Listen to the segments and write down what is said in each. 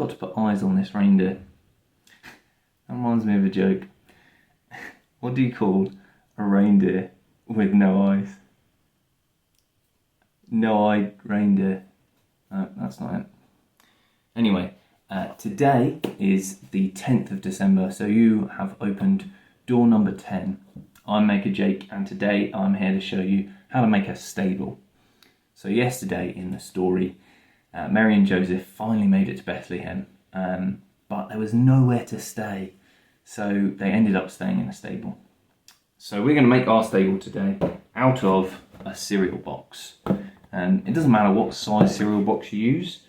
got to put eyes on this reindeer. That reminds me of a joke. What do you call a reindeer with no eyes? No-eyed reindeer. No, that's not it. Anyway, today is the 10th of December, so you have opened door number 10. I'm Maker Jake, and today I'm here to show you how to make a stable. So yesterday in the story, Mary and Joseph finally made it to Bethlehem, but there was nowhere to stay, so they ended up staying in a stable. So we're going to make our stable today out of a cereal box. It doesn't matter what size cereal box you use,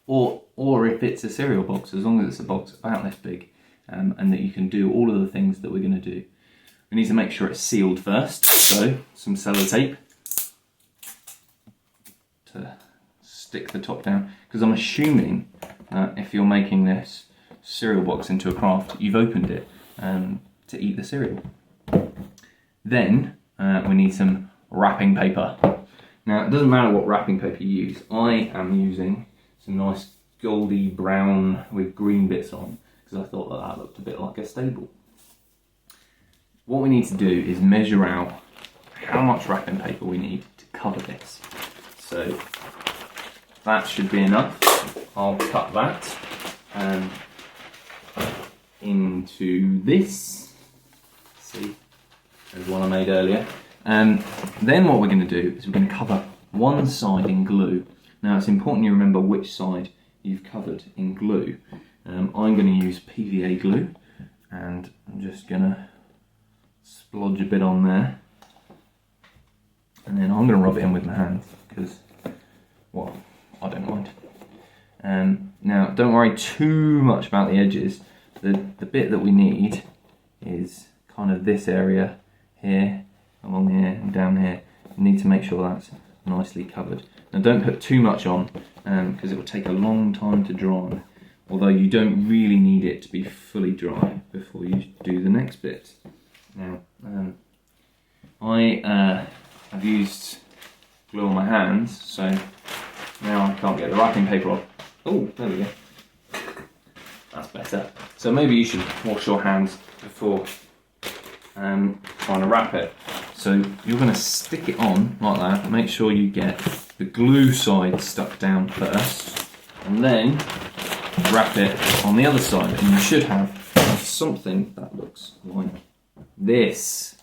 or if it's a cereal box, as long as it's a box about this big, and that you can do all of the things that we're going to do. We need to make sure it's sealed first, so some sellotape to stick the top down, because I'm assuming that if you're making this cereal box into a craft, you've opened it to eat the cereal. Then we need some wrapping paper. Now, it doesn't matter what wrapping paper you use. I am using some nice goldy brown with green bits on, because I thought that looked a bit like a stable. What we need to do is measure out how much wrapping paper we need to cover this. So that should be enough. I'll cut that into this. See, there's one I made earlier. Then what we're going to do is we're going to cover one side in glue. Now it's important you remember which side you've covered in glue. I'm going to use PVA glue, and I'm just going to splodge a bit on there, and then I'm going to rub it in with my hands because, well, I don't mind. Now don't worry too much about the edges. The bit that we need is kind of this area here, along here and down here. You need to make sure that's nicely covered. Now don't put too much on because it will take a long time to dry, although you don't really need it to be fully dry before you do the next bit. Now I have used glue on my hands, so now I can't get the wrapping paper off. Oh, there we go. That's better. So maybe you should wash your hands before trying to wrap it. So you're going to stick it on like that. Make sure you get the glue side stuck down first, and then wrap it on the other side, and you should have something that looks like this,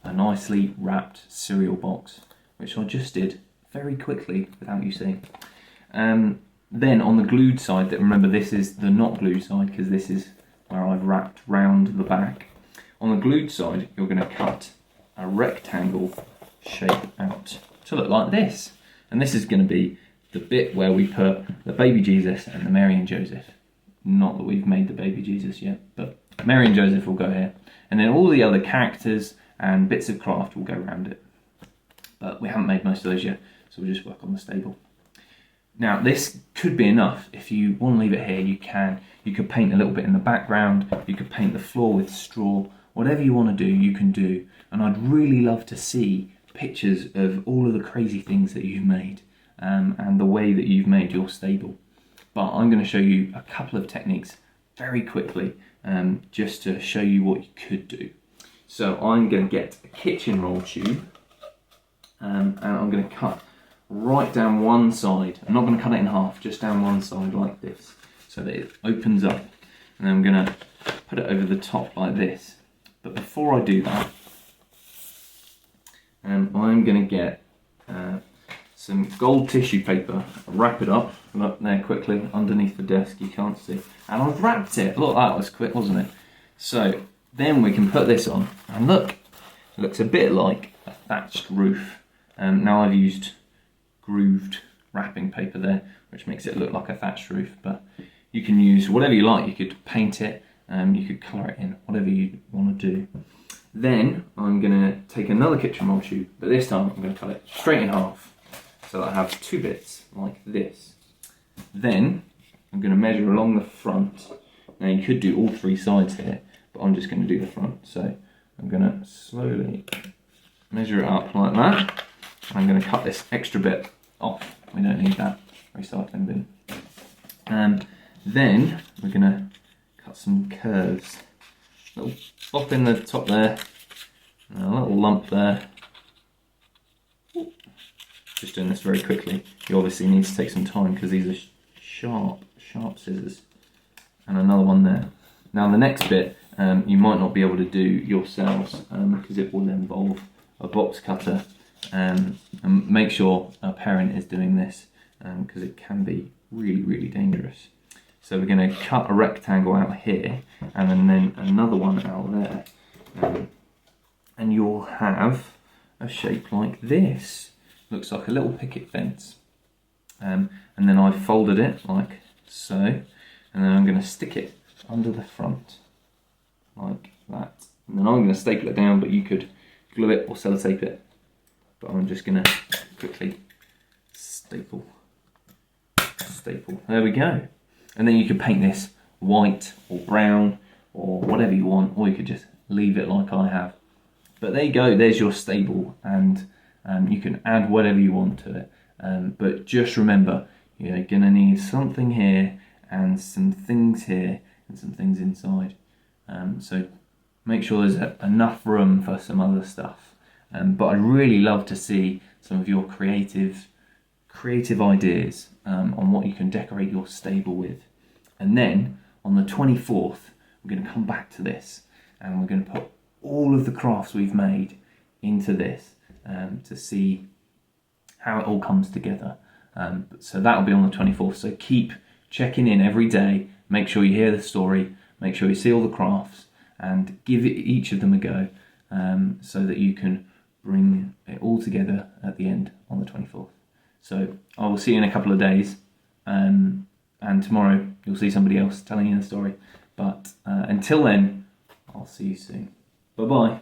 a nicely wrapped cereal box, which I just did very quickly without you seeing. Then on the glued side, remember this is the not glued side because this is where I've wrapped round the back. On the glued side, you're going to cut a rectangle shape out to look like this. And this is going to be the bit where we put the baby Jesus and the Mary and Joseph. Not that we've made the baby Jesus yet, but Mary and Joseph will go here. And then all the other characters and bits of craft will go around it. But we haven't made most of those yet, so we'll just work on the stable. Now this could be enough. If you want to leave it here, you can. You could paint a little bit in the background, you could paint the floor with straw. Whatever you want to do, you can do. And I'd really love to see pictures of all of the crazy things that you've made and the way that you've made your stable. But I'm going to show you a couple of techniques very quickly just to show you what you could do. So I'm going to get a kitchen roll tube and I'm going to cut right down one side. I'm not going to cut it in half, just down one side like this, so that it opens up. And then I'm going to put it over the top like this. But before I do that, I'm going to get some gold tissue paper, wrap it up there quickly underneath the desk, you can't see. And I've wrapped it. Look, that was quick, wasn't it? So then we can put this on, and look, it looks a bit like a thatched roof. Now I've used grooved wrapping paper there, which makes it look like a thatched roof, but you can use whatever you like. You could paint it, you could colour it in, whatever you want to do. Then I'm going to take another kitchen roll tube, but this time I'm going to cut it straight in half, so that I have two bits like this. Then I'm going to measure along the front. Now you could do all three sides here, but I'm just going to do the front. So I'm going to slowly measure it up like that. I'm going to cut this extra bit off. We don't need that recycling bin. Then we're going to cut some curves. A little pop in the top there, and a little lump there. Just doing this very quickly. You obviously need to take some time because these are sharp scissors. And another one there. Now the next bit you might not be able to do yourselves because it will involve a box cutter. And make sure a parent is doing this because it can be really dangerous. So we're going to cut a rectangle out here and then another one out there. And you'll have a shape like this. Looks like a little picket fence. And then I've folded it like so. And then I'm going to stick it under the front like that. And then I'm going to staple it down, but you could glue it or sellotape it. But I'm just going to quickly staple. There we go. And then you could paint this white or brown or whatever you want, or you could just leave it like I have. But there you go, there's your stable, and you can add whatever you want to it. But just remember, you're going to need something here and some things here and some things inside. So make sure there's enough room for some other stuff. But I'd really love to see some of your creative ideas on what you can decorate your stable with. And then on the 24th, we're going to come back to this and we're going to put all of the crafts we've made into this to see how it all comes together. So that'll be on the 24th. So keep checking in every day. Make sure you hear the story. Make sure you see all the crafts and give each of them a go so that you can bring it all together at the end on the 24th. So I will see you in a couple of days, and tomorrow you'll see somebody else telling you the story. But until then, I'll see you soon. Bye bye.